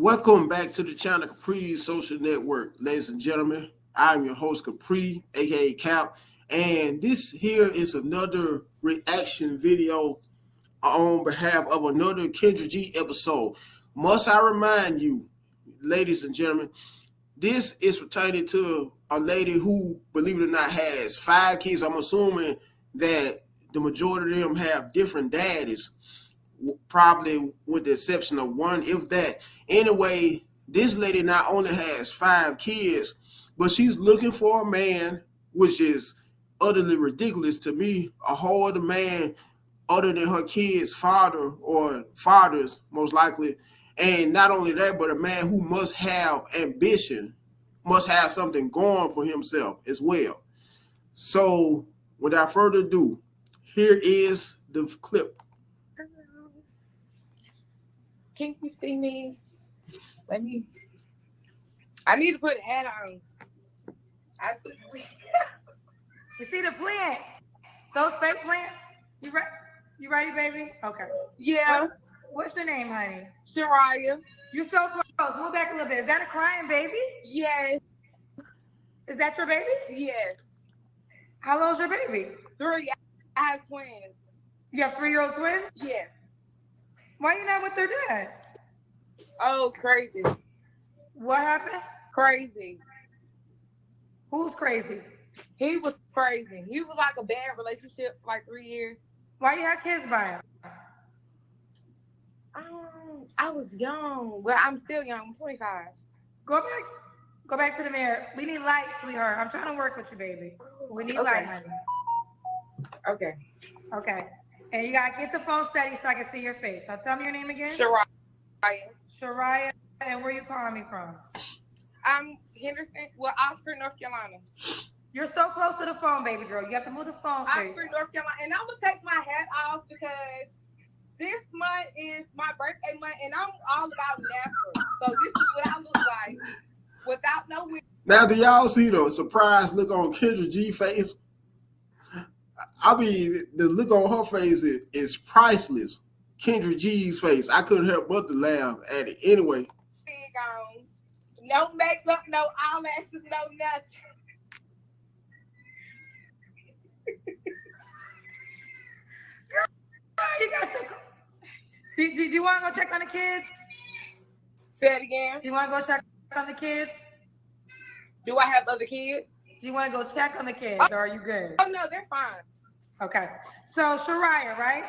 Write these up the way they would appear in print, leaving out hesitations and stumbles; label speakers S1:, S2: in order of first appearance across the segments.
S1: Welcome back to the channel Capri Social Network, ladies and gentlemen. I'm your host Capri, aka Cap, and this here is another reaction video on behalf of another Kendra G episode. Must I remind you, ladies and gentlemen, this is pertaining to a lady who, believe it or not, has 5 kids. I'm assuming that the majority of them have different daddies, probably with the exception of one, if that. Anyway, this lady not only has 5 kids, but she's looking for a man, which is utterly ridiculous to me. A whole other man other than her kids' father or fathers, most likely. And not only that, but a man who must have ambition, must have something going for himself as well. So, without further ado, here is the clip.
S2: Can you see me? Let me. I need to put a hat on. I put.
S3: You see the plants? Those fake plants? You ready? You ready, baby? Okay.
S2: Yeah.
S3: What's your name, honey?
S2: Sharah.
S3: You're so close. Move back a little bit. Is that a crying baby?
S2: Yes.
S3: Is that your baby?
S2: Yes.
S3: How old's your baby?
S2: 3. I have twins.
S3: You have 3-year-old twins?
S2: Yes.
S3: Why you not with their dad?
S2: Oh, crazy.
S3: What happened?
S2: Crazy.
S3: Who's crazy?
S2: He was crazy. He was like a bad relationship for like 3 years.
S3: Why you have kids by him?
S2: I was young. Well, I'm still young. I'm 25.
S3: Go back. Go back to the mirror. We need light, sweetheart. I'm trying to work with you, baby. We need light, honey.
S2: Okay.
S3: Okay. And you gotta get the phone steady so I can see your face. Now tell me your name again.
S2: Sharah.
S3: Sharah. And where you calling me from?
S2: I'm Henderson. Well, Oxford, North Carolina.
S3: You're so close to the phone, baby girl. You have to move the phone, please.
S2: Oxford, North Carolina. And I'm gonna take my hat off because this month is my birthday month, and I'm all about natural. So this is what I look like without no wig.
S1: Now, do y'all see the surprised look on Kendra G's face? I mean, the look on her face is priceless. Kendra G's face, I couldn't help but to laugh at it. Anyway.
S2: No makeup, no eyelashes, no nothing.
S3: Girl, you got the... Do you want to go check on the kids?
S2: Say it again.
S3: Do you want to go check on the kids?
S2: Do I have other kids?
S3: Do you want to go check on the kids, or are you good?
S2: Oh, no, they're fine.
S3: Okay. So, Sharah, right?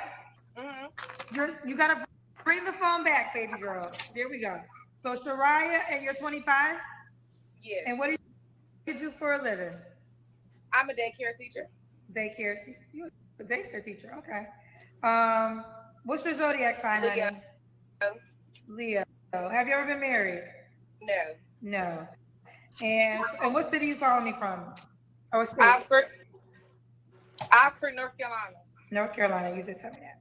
S2: Mm-hmm.
S3: You got to bring the phone back, baby girl. There we go. So, Sharah, and you're 25?
S2: Yes.
S3: And what do you do for a living?
S2: I'm a daycare teacher.
S3: Daycare teacher? You're a daycare teacher, okay. What's your zodiac sign,
S2: Leo.
S3: honey? Leo. Have you ever been married?
S2: No.
S3: No. And what city you calling me from? Oh, it's
S2: Oxford, North Carolina.
S3: North Carolina, you did tell me that.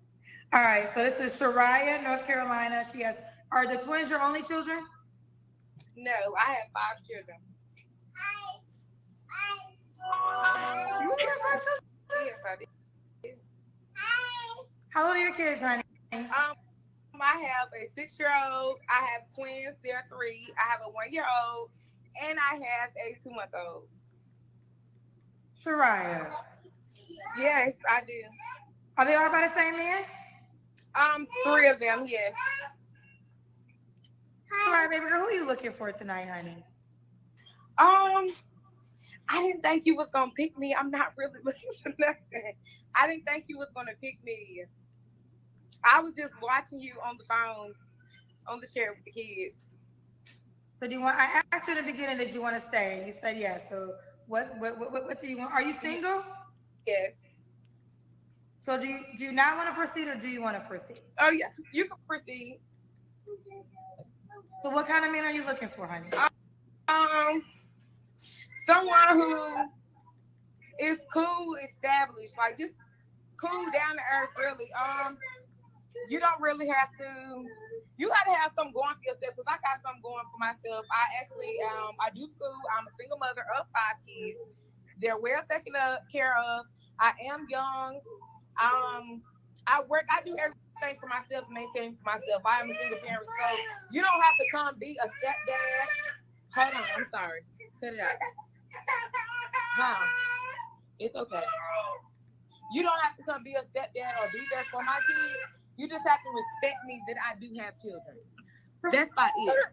S3: All right, so this is Sharah, North Carolina. She has, are the twins your only children?
S2: No, I have 5 children.
S3: You only have 5 children?
S2: Yes, I did.
S3: How old are your kids, honey?
S2: I have a 6-year-old. I have twins. They're 3. I have a 1-year-old, and I have a 2-month-old.
S3: Sharah.
S2: Yes, I do.
S3: Are they all by the same man?
S2: 3 of them, yes.
S3: Sharah, baby girl, who are you looking for tonight, honey?
S2: I didn't think you was gonna pick me. I'm not really looking for nothing. I didn't think you was gonna pick me. I was just watching you on the phone, on the chair with the kids.
S3: So do you want? I asked you in the beginning, did you want to stay? You said yes. So what do you want? Are you single?
S2: Yes.
S3: So do you not want to proceed, or do you want to proceed?
S2: Oh yeah, you can proceed.
S3: So what kind of man are you looking for, honey?
S2: Someone who is cool, established, like just cool, down to earth, really. You don't really have to. You got to have something going for yourself, because I got something going for myself. I actually, I do school. I'm a single mother of 5 kids. They're well taken care of. I am young. I work. I do everything everything for myself, maintain for myself. I am a single parent, so you don't have to come be a stepdad. Hold on, I'm sorry. Set it out. Huh? It's okay. You don't have to come be a stepdad or be there for my kids. You just have to respect me that I do have children. That's about it.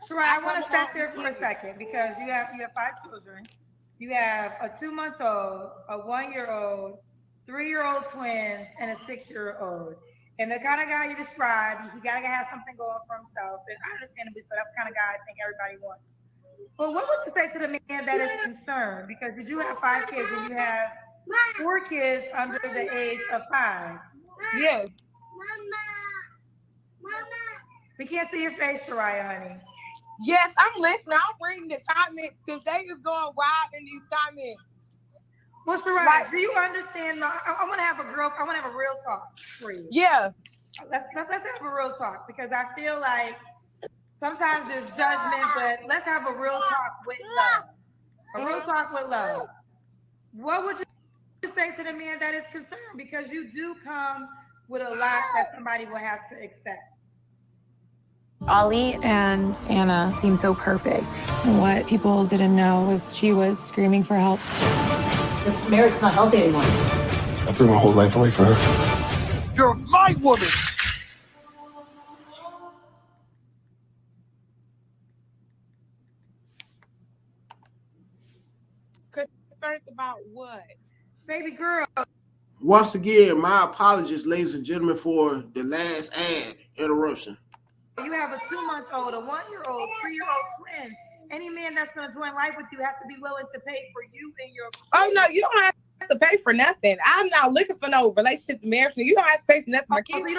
S3: Sharah, I want to sit there for a second because you have 5 children. You have a 2-month-old, a 1-year-old, 3-year-old twins, and a 6-year-old. And the kind of guy you described, he got to have something going for himself. And I understandably so, that's the kind of guy I think everybody wants. But what would you say to the man that is concerned? Because you do have 5 kids and you have 4 kids under the age of 5.
S2: Yes.
S3: We can't see your face, Sharah, honey.
S2: Yes, I'm listening. I'm reading the comments because they is going wild in these comments.
S3: Well, Sharah, do you understand? I want to have a real talk for you.
S2: Yeah.
S3: Let's have a real talk because I feel like sometimes there's judgment, but let's have a real talk with love. A real talk with love. What would you say to the man that is concerned? Because you do come with a lot that somebody will have to accept.
S4: Ollie and Anna seemed so perfect. And what people didn't know was she was screaming for help.
S5: This marriage's not healthy anymore.
S6: I threw my whole life away for her.
S7: You're my woman!
S2: Concerned about what?
S3: Baby girl.
S1: Once again, my apologies, ladies and gentlemen, for the last ad interruption.
S3: You have a 2-month-old, a 1-year-old, 3-year-old twins. Any man that's going to join life with you has to be willing to pay for you and your kids.
S2: Oh, no, you don't have to pay for nothing. I'm not looking for no relationship marriage. You don't have to pay for nothing. My kids
S3: you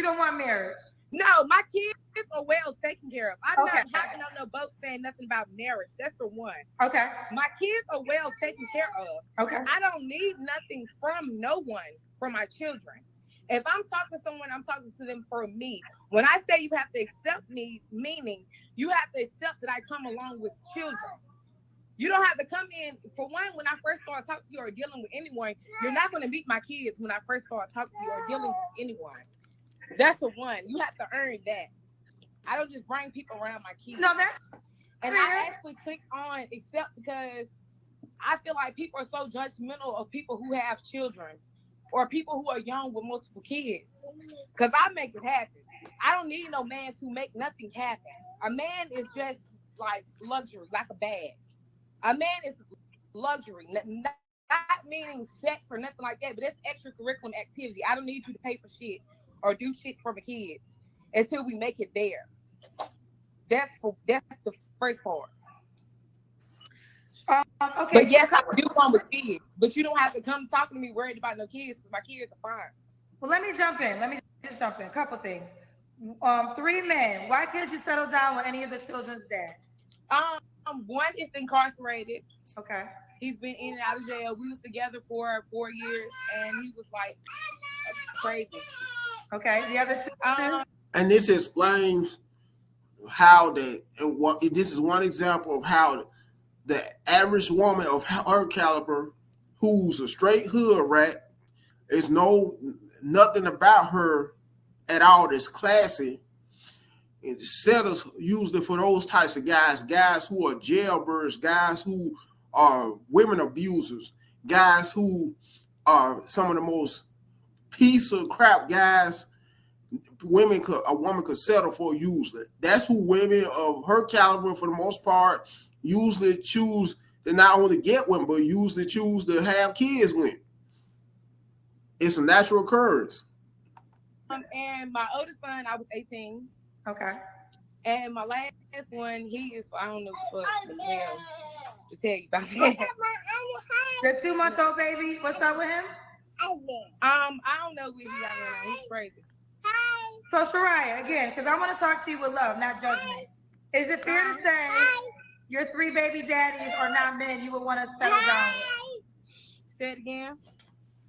S3: don't want marriage.
S2: No, my kids are well taken care of. I'm not hopping on no boat saying nothing about marriage. That's for one.
S3: Okay.
S2: My kids are well taken care of.
S3: Okay.
S2: I don't need nothing from no one for my children. If I'm talking to someone, I'm talking to them for me. When I say you have to accept me, meaning you have to accept that I come along with children. You don't have to come in. For one, when I first start talking to you or dealing with anyone, you're not going to meet my kids when I first start talking to you or dealing with anyone. That's a one. You have to earn that. I don't just bring people around my kids.
S3: No, that's
S2: and
S3: fair.
S2: I actually clicked on accept because I feel like people are so judgmental of people who have children or people who are young with multiple kids. Because I make it happen. I don't need no man to make nothing happen. A man is just like luxury, like a bag. A man is luxury, not meaning sex or nothing like that, but it's extracurricular activity. I don't need you to pay for shit or do shit for my kids until we make it there. That's the first part.
S3: Okay.
S2: But yes, I do come with kids. But you don't have to come talking to me worried about no kids because my kids are fine.
S3: Well, let me jump in. A couple things. 3 men. Why can't you settle down with any of the children's dads?
S2: One is incarcerated.
S3: Okay.
S2: He's been in and out of jail. We was together for 4 years, and he was like crazy.
S3: Okay. The other 2.
S1: And this explains how this is one example of how the average woman of her caliber, who's a straight hood rat, is nothing about her at all that's classy. It settles usually for those types of guys who are jailbirds, guys who are women abusers, guys who are some of the most piece of crap guys a woman could settle for usually. That's who women of her caliber, for the most part, usually choose to not only get women, but usually choose to have kids with. It's a natural occurrence.
S2: And my oldest son, I was 18.
S3: Okay.
S2: And my last one, he is, I don't know what the hell to tell you about that.
S3: Your 2-month-old baby, what's up with him?
S2: I don't know what he got going on. He's crazy.
S3: So, Sharah, again, because I want to talk to you with love, not judgment. Is it fair to say your 3 baby daddies are not men you would want to settle down with?
S2: Say it again.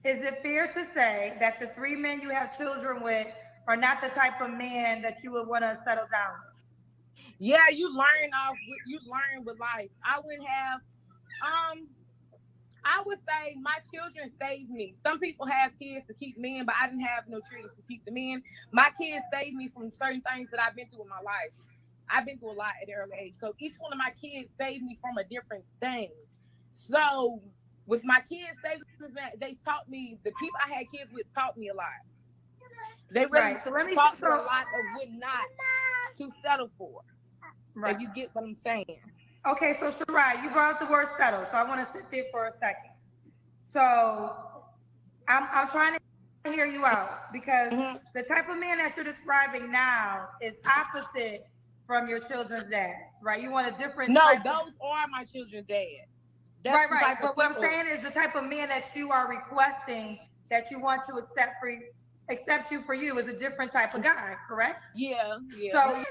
S3: Is it fair to say that the 3 men you have children with are not the type of man that you would want to settle down with?
S2: Yeah, you learn with life. I wouldn't have I would say my children saved me. Some people have kids to keep men, but I didn't have no children to keep the men. My kids saved me from certain things that I've been through in my life. I've been through a lot at an early age. So each one of my kids saved me from a different thing. So with my kids saving me, they taught me, the people I had kids with taught me a lot. They really
S3: Right. So let me
S2: taught me a lot of what not to settle for.
S3: Right.
S2: If you get what I'm saying.
S3: Okay, so Sharah, you brought up the word settle, so I want to sit there for a second. So I'm trying to hear you out because the type of man that you're describing now is opposite from your children's dads, right? You want a different type
S2: those are my children's dad.
S3: Right. But what I'm saying is the type of man that you are requesting that you want to accept you for you is a different type of guy, correct?
S2: Yeah.
S3: So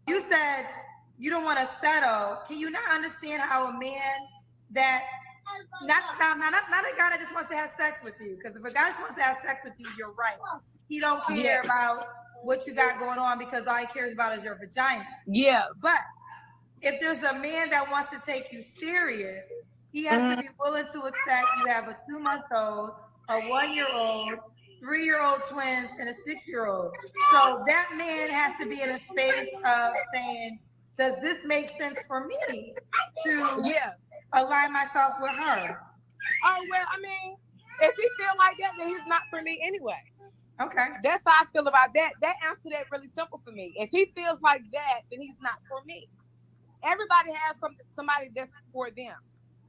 S3: you said you don't want to settle. Can you not understand how a man that not a guy that just wants to have sex with you? Because if a guy just wants to have sex with you, you're right. He don't care about what you got going on because all he cares about is your vagina.
S2: Yeah.
S3: But if there's a man that wants to take you serious, he has to be willing to accept you have a 2-month-old, a 1-year-old, 3-year-old twins, and a 6-year-old. So that man has to be in a space of saying, does this make sense for me to align myself with her?
S2: Oh, well, I mean, if he feel like that, then he's not for me anyway.
S3: Okay.
S2: That's how I feel about that. That answer that really simple for me. If he feels like that, then he's not for me. Everybody has somebody that's for them.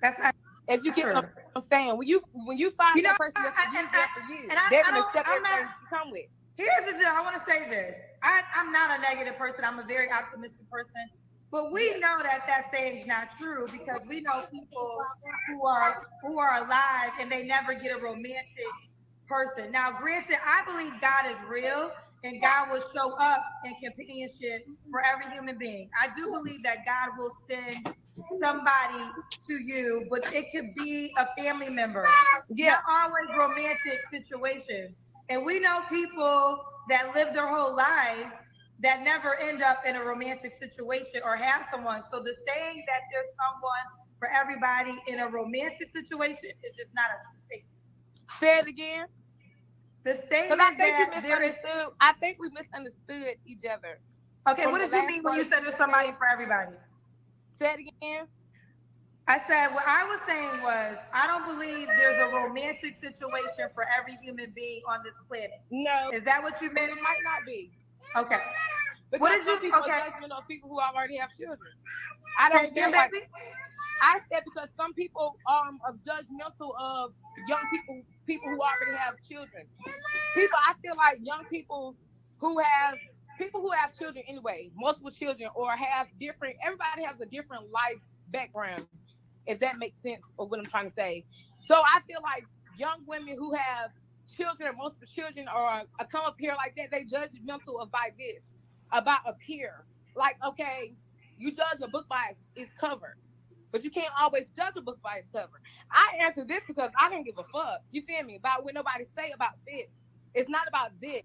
S3: That's not
S2: if you get what I'm saying. When you find that person that's there for you, they're gonna accept everything you come with.
S3: Here's the deal. I want to say this. I'm not a negative person. I'm a very optimistic person. But we know that saying's not true because we know people who are alive and they never get a romantic person. Now, granted, I believe God is real and God will show up in companionship for every human being. I do believe that God will send somebody to you, but it could be a family member. Not always romantic situations. And we know people that live their whole lives that never end up in a romantic situation or have someone. So the saying that there's someone for everybody in a romantic situation is just not a true statement.
S2: Say it again.
S3: The statement
S2: I think we misunderstood each other.
S3: Okay, what did you mean when you said there's somebody for everybody?
S2: Say it again.
S3: I said, what I was saying was, I don't believe there's a romantic situation for every human being on this planet.
S2: No.
S3: Is that what you meant?
S2: It might not be.
S3: Okay.
S2: Because what did you think? Okay. Judgment on people who already have children. I don't feel like. I said because some people are judgmental of young people who already have children. I feel like young people who have children anyway, multiple children, or have different. Everybody has a different life background, if that makes sense, or what I'm trying to say. So I feel like young women who have children or multiple children or come up here like that, they judgmental about this, about a peer. Like, okay, you judge a book by its cover, but you can't always judge a book by its cover. I answer this because I don't give a fuck. You feel me? About what nobody say about this. It's not about this.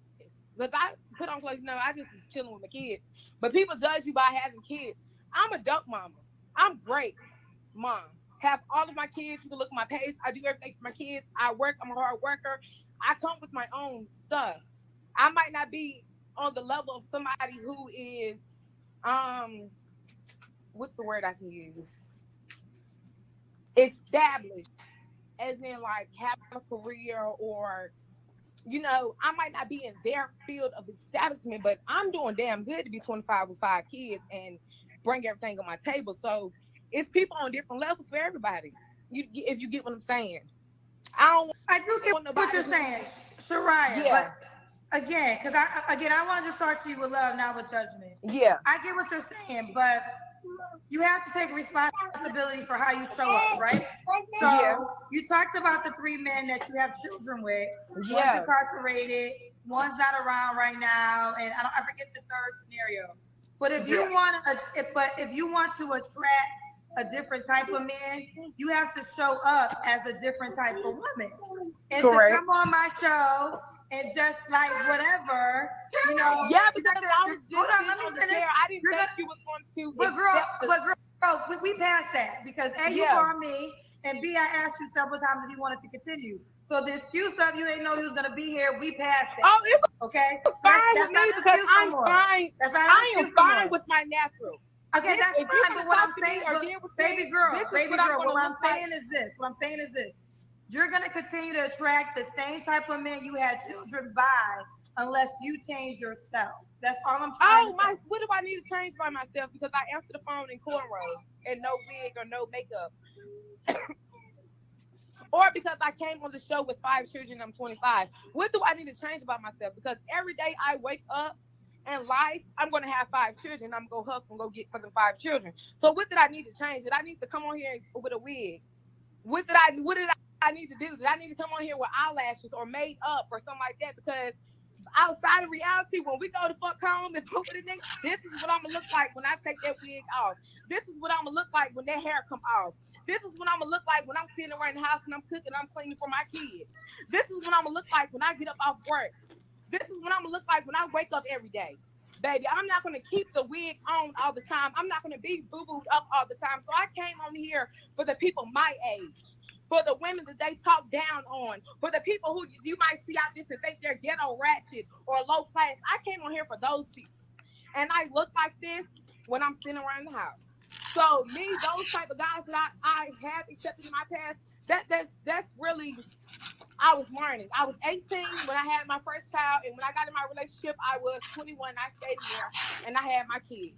S2: Because I put on clothes, I just was chilling with my kids. But people judge you by having kids. I'm a dope mama. I'm great mom. Have all of my kids. You can look at my page. I do everything for my kids. I work. I'm a hard worker. I come with my own stuff. I might not be on the level of somebody who is, what's the word I can use? Established, as in like having a career or, I might not be in their field of establishment, but I'm doing damn good to be 25 with 5 kids and bring everything on my table. So it's people on different levels for everybody. If you get what I'm saying. I
S3: do get what you're saying, Sharah.
S2: Yeah.
S3: But again, because I want to just talk to you with love, not with judgment.
S2: Yeah.
S3: I get what you're saying, but you have to take responsibility for how you show up, right? So you talked about the 3 men that you have children with. One's incarcerated, one's not around right now, and I forget the third scenario. But if you want to attract a different type of man, you have to show up as a different type of woman. And to come on my show and just like whatever,
S2: Yeah, because I was just let me finish. I didn't think you was going to.
S3: But girl, we passed that because you brought me, And B, I asked you several times if you wanted to continue. So the excuse of you ain't know you was gonna be here, we passed it.
S2: Oh, it was
S3: okay.
S2: fine with me because I'm fine. I am fine with my natural.
S3: Okay, that's fine. But what I'm saying, baby girl, what I'm saying is this. You're gonna continue to attract the same type of men you had children by unless you change yourself. That's all I'm trying to say.
S2: What do I need to change by myself? Because I answer the phone in cornrows and no wig or no makeup. Or because I came on the show with 5 children, I'm 25. What do I need to change about myself? Because every day I wake up in life, I'm going to have 5 children. I'm going to go hustle and go get for them 5 children. So what did I need to change? Did I need to come on here with a wig? What did I need to do? Did I need to come on here with eyelashes or made up or something like that? Because outside of reality, when we go to fuck home and put with a nigga, this is what I'm going to look like when I take that wig off. This is what I'm going to look like when that hair come off. This is what I'm going to look like when I'm sitting around the house and I'm cooking, I'm cleaning for my kids. This is what I'm going to look like when I get up off work. This is what I'm going to look like when I wake up every day. Baby, I'm not going to keep the wig on all the time. I'm not going to be boo-booed up all the time. So I came on here for the people my age, for the women that they talk down on, for the people who you might see out there and think they're ghetto ratchet or low class. I came on here for those people. And I look like this when I'm sitting around the house. So me, those type of guys that I have accepted in my past, that's really, I was learning. I was 18 when I had my first child, and when I got in my relationship, I was 21. I stayed there, and I had my kids.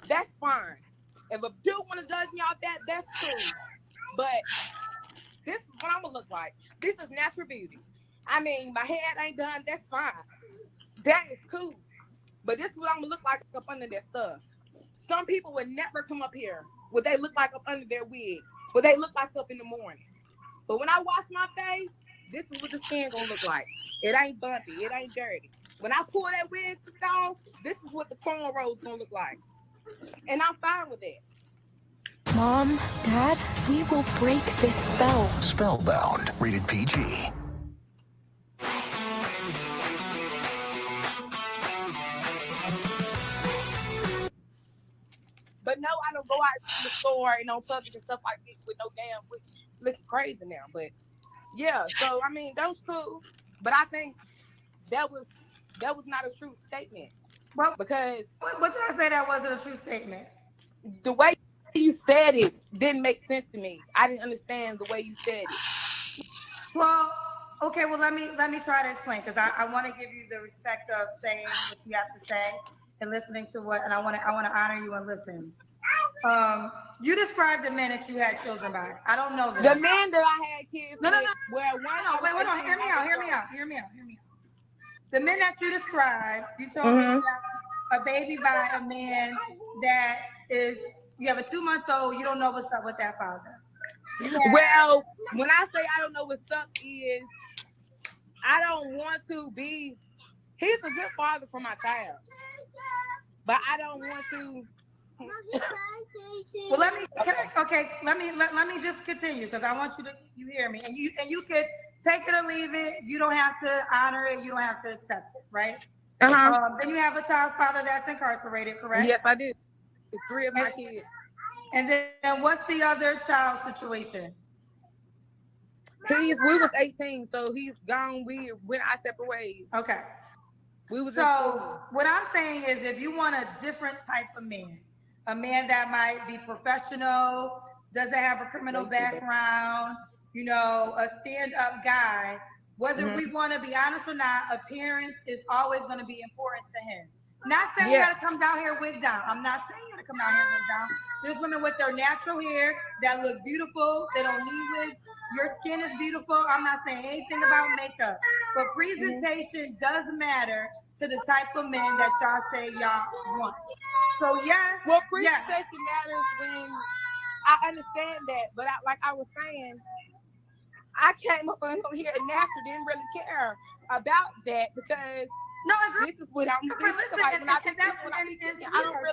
S2: That's fine. If a dude want to judge me off that, that's cool. But this is what I'm gonna look like. This is natural beauty. I mean, my head ain't done. That's fine. That is cool. But this is what I'm gonna look like up under their stuff. Some people would never come up here. What they look like up under their wig. What they look like up in the morning. But when I wash my face, this is what the skin gonna look like. It ain't bumpy. It ain't dirty. When I pull that wig off, this is what the cornrows gonna look like. And I'm fine with it.
S4: Mom, Dad, we will break this spell.
S7: Spellbound, rated PG.
S2: But no, I don't go out to the store and on public and stuff like this with no damn wig. Looking crazy now. But yeah, so I mean, that was cool. But I think that was not a true statement.
S3: Well,
S2: because
S3: what did I say that wasn't a true statement?
S2: The way you said it didn't make sense to me. I didn't understand the way you said it.
S3: Well, okay, well let me try to explain, because I want to give you the respect of saying what you have to say and listening to what, and I want to honor you and listen. You described the men that you had children by. I don't know this.
S2: The men that I had kids
S3: No.
S2: where one
S3: Wait, hear me out. The men that you described, you told me you have a baby by a man that is, you have a 2-month-old, you don't know what's up with that father.
S2: Well, when I say I don't know what's up is, I don't want to be, he's a good father for my child, but I don't want to.
S3: Well, let me just continue, because I want you hear me, and you could take it or leave it. You don't have to honor it. You don't have to accept it, right? Then you have a child's father that's incarcerated, correct?
S2: Yes, I do. 3 of my kids.
S3: And then what's the other child's situation?
S2: We was 18, so he's gone. We went our separate ways.
S3: Okay.
S2: So
S3: what I'm saying is, if you want a different type of man, a man that might be professional, doesn't have a criminal background, a stand-up guy, whether we want to be honest or not, appearance is always going to be important to him. Not saying you got to come down here wig down. I'm not saying you got to come down here wig down. There's women with their natural hair that look beautiful. They don't need wigs. Your skin is beautiful. I'm not saying anything about makeup, but presentation does matter to the type of men that y'all say y'all want. So yes.
S2: Well, presentation matters when I understand that, but like I was saying, I came up here and NASA didn't really care about that because this is what I'm doing.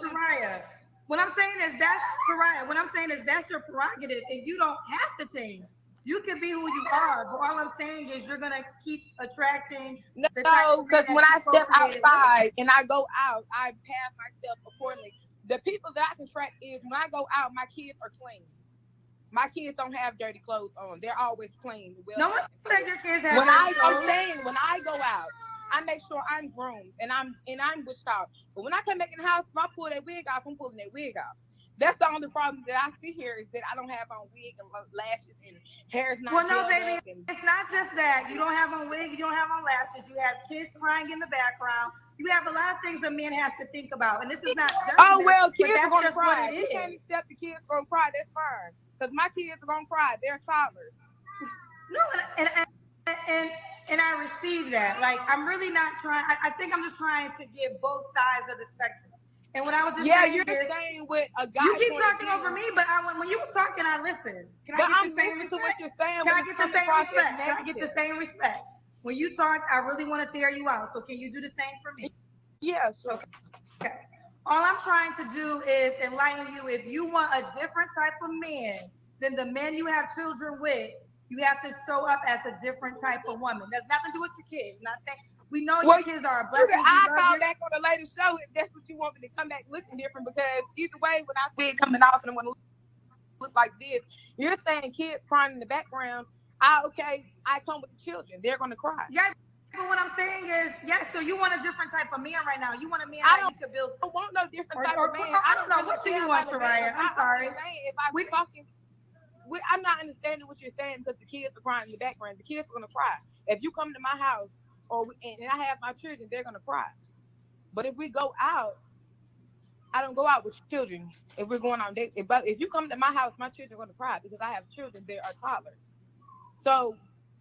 S3: Sharah. What I'm saying is that's Sharah. What I'm saying is that's your prerogative, and you don't have to change. You can be who you are, but all I'm saying is you're gonna keep attracting.
S2: No, because when I step outside and I go out, I pass myself accordingly. The people that I can track is when I go out, my kids are clean. My kids don't have dirty clothes on. They're always clean.
S3: No one said your kids have
S2: When
S3: dirty
S2: I'm
S3: clothes.
S2: saying when I go out, I make sure I'm groomed and I'm bushed out. But when I come back in the house, if I pull that wig off, I'm pulling that wig off. That's the only problem that I see here is that I don't have on wig and lashes and hair is not.
S3: Well, no, baby, it's not just that. You don't have on wig, you don't have on lashes, you have kids crying in the background. You have a lot of things a man has to think about. And this is not judgment.
S2: Oh, well, kids are going to
S3: cry.
S2: cry. You can't accept the kids going to cry. That's fine. Because my kids are going to cry. They're toddlers.
S3: No, and I receive that. Like, I'm really not trying. I think I'm just trying to give both sides of the spectrum. And when I was just saying
S2: you're saying with a guy.
S3: You keep talking over me, but when you was talking, I listened. Can I get the same respect?
S2: What you're saying.
S3: Can I get the same respect? Can I get the same respect? When you talk, I really want to tear you out. So can you do the same for me?
S2: Yeah, sure.
S3: Okay. All I'm trying to do is enlighten you. If you want a different type of man than the men you have children with, you have to show up as a different type of woman. There's nothing to do with your kids. Not saying we know your kids are a blessing.
S2: I'll call back on the later show if that's what you want me to come back looking different, because either way, when I see it coming off and I want to look like this, you're saying kids crying in the background. I come with the children. They're going to cry.
S3: Yeah, but what I'm saying is, yes, so you want a different type of man right now. You want a man that you could build.
S2: I don't want no different type of man.
S3: I don't know. What do you want, Sharah? I'm sorry.
S2: I'm not understanding what you're saying because the kids are crying in the background. The kids are going to cry. If you come to my house and I have my children, they're going to cry. But if we go out, I don't go out with children. If we're going on dates, but if you come to my house, my children are going to cry because I have children. They are toddlers. So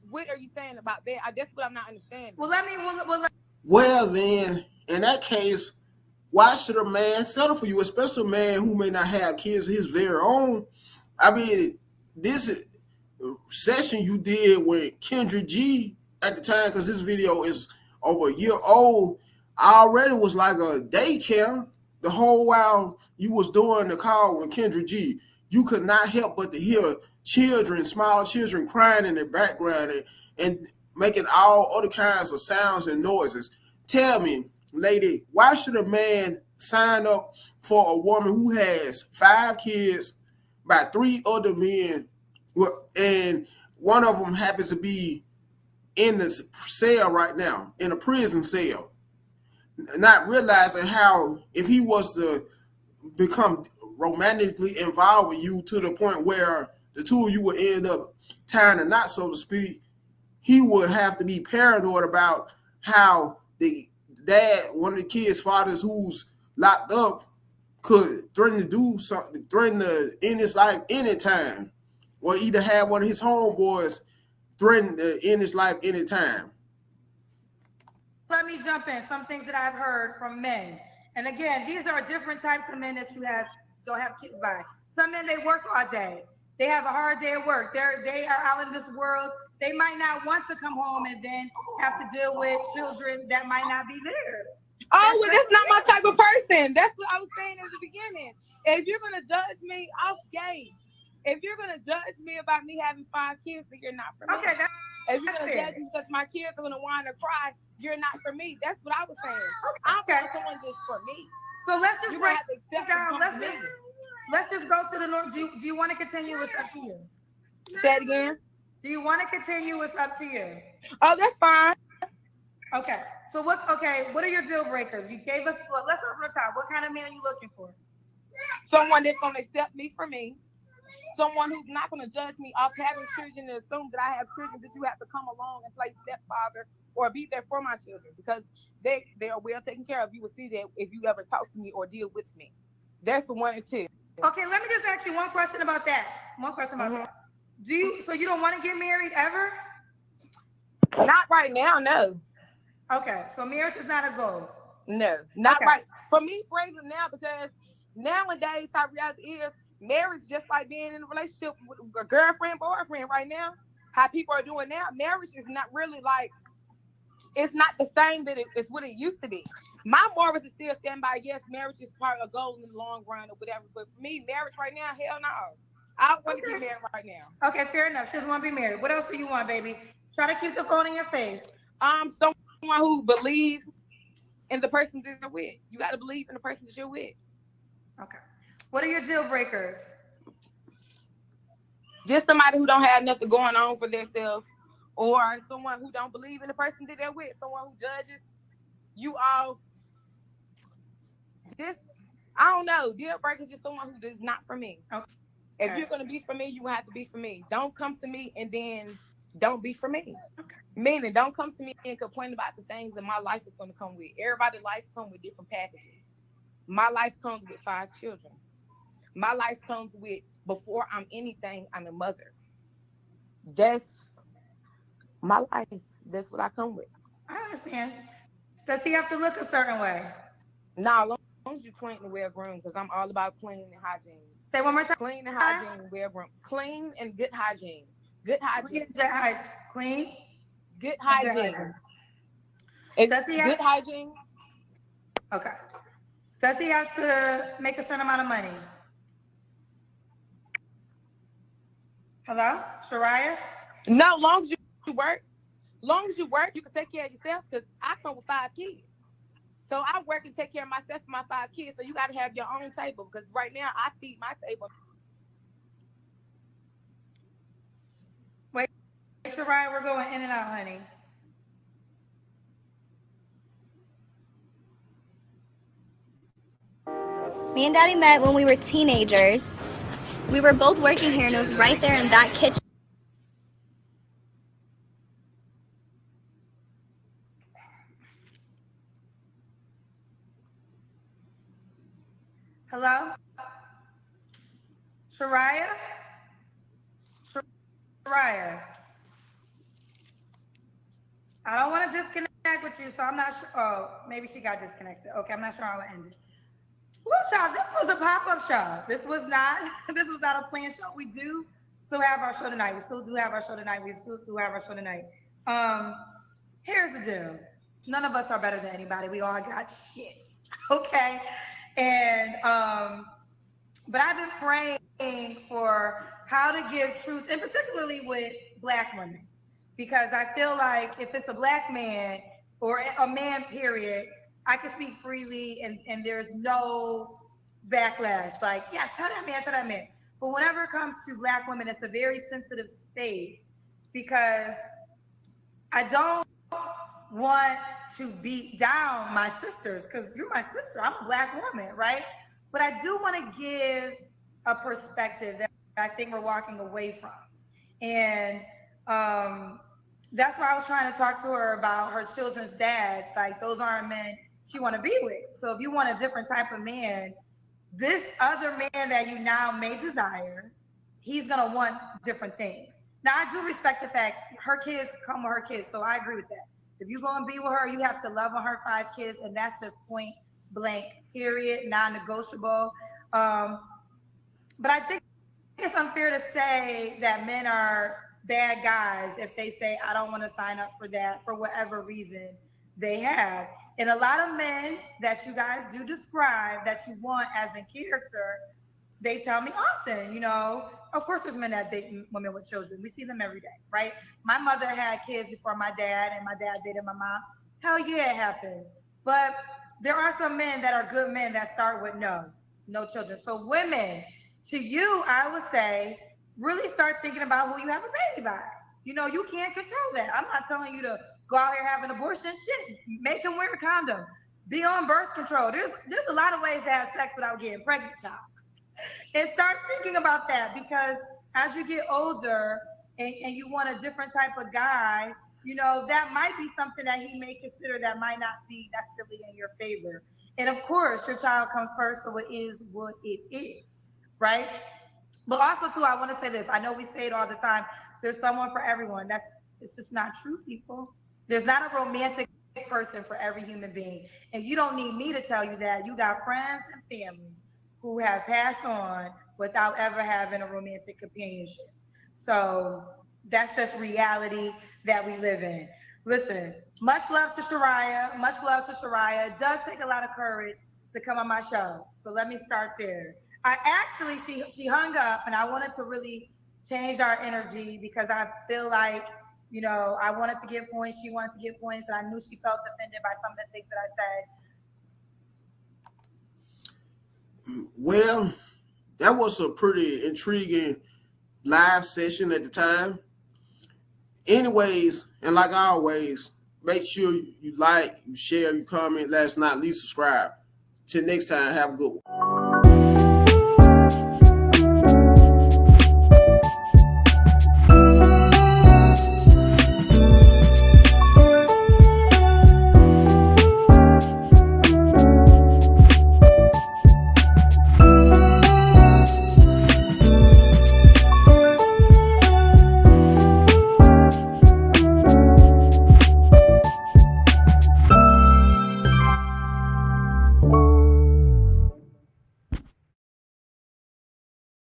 S2: what are you saying about that? That's what I'm not understanding.
S1: Well, then, in that case, why should a man settle for you, especially a man who may not have kids of his very own? I mean, this session you did with Kendra G at the time, because this video is over a year old, already was like a daycare. The whole while you was doing the call with Kendra G, you could not help but to hear children, small children crying in the background and making all other kinds of sounds and noises. Tell me, lady, why should a man sign up for a woman who has 5 kids by 3 other men, and one of them happens to be in the cell right now, in a prison cell, not realizing how if he was to become romantically involved with you to the point where the two of you would end up tying a knot, so to speak, he would have to be paranoid about how the dad, one of the kids' fathers who's locked up, could threaten to do something, threaten to end his life anytime, or either have one of his homeboys threaten to end his life anytime.
S3: Let me jump in. Some things that I've heard from men. And again, these are different types of men that don't have kids by. Some men, they work all day. They have a hard day at work. They are out in this world. They might not want to come home and then have to deal with children that might not be theirs.
S2: Oh, well, that's not my type of person. That's what I was saying at the beginning. If you're going to judge me off game, if you're going to judge me about me having 5 kids, then you're not for me.
S3: Okay,
S2: if you're going to judge me because my kids are going to whine or cry, you're not for me. That's what I was saying. I'm someone that's for me.
S3: So let's just break it down. Let's just go to the north. Do you want to continue? It's up to you.
S2: Say it again.
S3: Do you want to continue? It's up to you.
S2: Oh, that's fine.
S3: Okay. So what are your deal breakers? You gave us, let's start from the top. What kind of man are you looking for?
S2: Someone that's going to accept me for me. Someone who's not going to judge me off having children and assume that I have children, that you have to come along and play stepfather or be there for my children, because they are well taken care of. You will see that if you ever talk to me or deal with me. That's 1 and 2.
S3: Okay, let me just ask you one question about that. That. So you don't want to get married ever?
S2: Not right now, no.
S3: Okay, so marriage is not a goal.
S2: No, not right. For me, crazy now, because nowadays, how reality is, marriage just like being in a relationship with a girlfriend, boyfriend right now. How people are doing now, marriage is not really like, it's not the same that it's what it used to be. My morals is still stand by, yes, marriage is part of a goal in the long run or whatever. But for me, marriage right now, hell no. I don't want to be married right now.
S3: Okay, fair enough. She doesn't want to be married. What else do you want, baby? Try to keep the phone in your face.
S2: Someone who believes in the person that you're with. You got to believe in the person that you're with.
S3: Okay. What are your deal breakers?
S2: Just somebody who don't have nothing going on for themselves, or someone who don't believe in the person that they're with, someone who judges you all. Just, I don't know. Deal breaker is just someone who is not for me.
S3: Okay.
S2: If you're gonna be for me, you have to be for me. Don't come to me and then don't be for me.
S3: Okay.
S2: Meaning, don't come to me and complain about the things that my life is gonna come with. Everybody's life comes with different packages. My life comes with 5 children. My life comes with, before I'm anything, I'm a mother. That's my life. That's what I come with.
S3: I understand. Does he have to look a certain way?
S2: Now, as long as you clean and well groomed, because I'm all about clean and hygiene.
S3: Say one more time.
S2: Clean and hygiene, well groomed. Clean and good hygiene. Good hygiene.
S3: Clean.
S2: Good hygiene.
S3: Does he have
S2: good hygiene?
S3: Okay. Does he have to make a certain amount of money? Hello, Sharah?
S2: No, long as you work. Long as you work, you can take care of yourself. Because I come with 5 kids. So I work and take care of myself and my 5 kids. So you got to have your own table. Because right now, I feed my table.
S3: Wait, Sharah, we're going in and out, honey.
S8: Me and Daddy met when we were teenagers. We were both working here, and it was right there in that kitchen.
S3: Hello? Sharah? Sharah? I don't want to disconnect with you, so I'm not sure. Oh, maybe she got disconnected. Okay, I'm not sure how it ended. Well, child, this was a pop-up show. This was not a planned show. We do still have our show tonight. We still do have our show tonight. Here's the deal. None of us are better than anybody. We all got shit. Okay. And but I've been praying for how to give truth, and particularly with Black women, because I feel like if it's a Black man or a man, period, I can speak freely and there's no backlash. Like, yeah, tell that man. But whenever it comes to Black women, it's a very sensitive space because I don't want to beat down my sisters, because you're my sister. I'm a Black woman, right? But I do want to give a perspective that I think we're walking away from. And that's why I was trying to talk to her about her children's dads. Like, those aren't men she want to be with. So if you want a different type of man, this other man that you now may desire, he's going to want different things. Now, I do respect the fact her kids come with her kids, so I agree with that. If you're going to be with her, you have to love on her 5 kids, and that's just point blank, period, non-negotiable. But I think it's unfair to say that men are bad guys if they say, I don't want to sign up for that for whatever reason they have. And a lot of men that you guys do describe that you want as a character, they tell me often, you know, of course there's men that date women with children. We see them every day, right? My mother had kids before my dad, and my dad dated my mom. Hell yeah, it happens. But there are some men that are good men that start with no children. So women, to you, I would say, really start thinking about who you have a baby by. You know, you can't control that. I'm not telling you to go out here have an abortion. Shit, make him wear a condom. Be on birth control. There's a lot of ways to have sex without getting pregnant, child. And start thinking about that, because as you get older and you want a different type of guy, you know, that might be something that he may consider that might not be necessarily in your favor. And of course, your child comes first, so it is what it is, right? But also, too, I want to say this. I know we say it all the time. There's someone for everyone. It's just not true, people. There's not a romantic person for every human being. And you don't need me to tell you that. You got friends and family who have passed on without ever having a romantic companionship. So that's just reality that we live in. Listen, much love to Sharah. Much love to Sharah. It does take a lot of courage to come on my show. So let me start there. She hung up, and I wanted to really change our energy because I feel like, you know, I wanted to get points. She wanted to get points, and I knew she felt offended by some of the things that I said.
S1: Well, that was a pretty intriguing live session at the time. Anyways, and like always, make sure you like, you share, you comment, last not least subscribe. Till next time, have a good one.